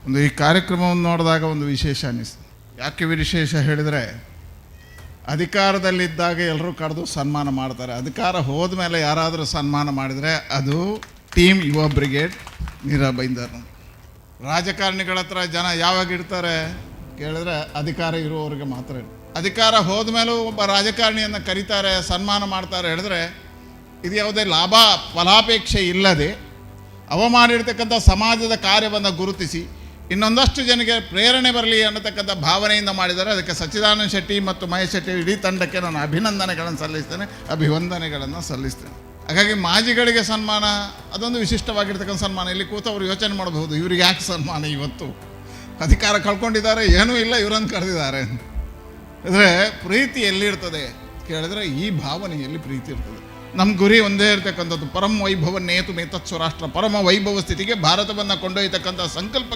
ಒಂದು ಈ ಕಾರ್ಯಕ್ರಮವನ್ನು ನೋಡಿದಾಗ ಒಂದು ವಿಶೇಷ ಅನ್ನಿಸ್ತು. ಯಾಕೆ ವಿಶೇಷ ಹೇಳಿದರೆ, ಅಧಿಕಾರದಲ್ಲಿದ್ದಾಗ ಎಲ್ಲರೂ ಕರೆದು ಸನ್ಮಾನ ಮಾಡ್ತಾರೆ. ಅಧಿಕಾರ ಹೋದ ಮೇಲೆ ಯಾರಾದರೂ ಸನ್ಮಾನ ಮಾಡಿದರೆ ಅದು ಟೀಮ್ ಯುವ ಬ್ರಿಗೇಡ್ ನೀರಾ ಬೈಂದರ್. ರಾಜಕಾರಣಿಗಳ ಹತ್ರ ಜನ ಯಾವಾಗ ಇಡ್ತಾರೆ ಕೇಳಿದ್ರೆ ಅಧಿಕಾರ ಇರುವವರಿಗೆ ಮಾತ್ರ. ಅಧಿಕಾರ ಹೋದ ಮೇಲೂ ಒಬ್ಬ ರಾಜಕಾರಣಿಯನ್ನು ಕರೀತಾರೆ, ಸನ್ಮಾನ ಮಾಡ್ತಾರೆ ಹೇಳಿದ್ರೆ ಇದು ಯಾವುದೇ ಫಲಾಪೇಕ್ಷೆ ಇಲ್ಲದೆ ಅವ ಮಾಡಿರ್ತಕ್ಕಂಥ ಸಮಾಜದ ಕಾರ್ಯವನ್ನು ಗುರುತಿಸಿ ಇನ್ನೊಂದಷ್ಟು ಜನಕ್ಕೆ ಪ್ರೇರಣೆ ಬರಲಿ ಅನ್ನತಕ್ಕಂಥ ಭಾವನೆಯಿಂದ ಮಾಡಿದ್ದಾರೆ. ಅದಕ್ಕೆ ಸಚ್ಚಿದಾನಂದ ಶೆಟ್ಟಿ ಮತ್ತು ಮಹೇಶ್ ಶೆಟ್ಟಿ ಇಡೀ ತಂಡಕ್ಕೆ ನಾನು ಅಭಿನಂದನೆಗಳನ್ನು ಸಲ್ಲಿಸ್ತೇನೆ. ಹಾಗಾಗಿ ಮಾಜಿಗಳಿಗೆ ಸನ್ಮಾನ ಅದೊಂದು ವಿಶಿಷ್ಟವಾಗಿರ್ತಕ್ಕಂಥ ಸನ್ಮಾನ. ಇಲ್ಲಿ ಕೂತವರು ಯೋಚನೆ ಮಾಡಬಹುದು, ಇವ್ರಿಗೆ ಯಾಕೆ ಸನ್ಮಾನ, ಇವತ್ತು ಅಧಿಕಾರ ಕಳ್ಕೊಂಡಿದ್ದಾರೆ, ಏನೂ ಇಲ್ಲ, ಇವರನ್ನು ಕರೆದಿದ್ದಾರೆ ಅಂದರೆ ಪ್ರೀತಿ ಎಲ್ಲಿರ್ತದೆ ಕೇಳಿದ್ರೆ ಈ ಭಾವನೆಯಲ್ಲಿ ಪ್ರೀತಿ ಇರ್ತದೆ. ನಮ್ಮ ಗುರಿ ಒಂದೇ ಇರ್ತಕ್ಕಂಥದ್ದು, ಪರಮ ವೈಭವ ನೇತು ಮೇತತ್ಸು ರಾಷ್ಟ್ರ, ಪರಮ ವೈಭವ ಸ್ಥಿತಿಗೆ ಭಾರತವನ್ನು ಕೊಂಡೊಯ್ಯತಕ್ಕಂಥ ಸಂಕಲ್ಪ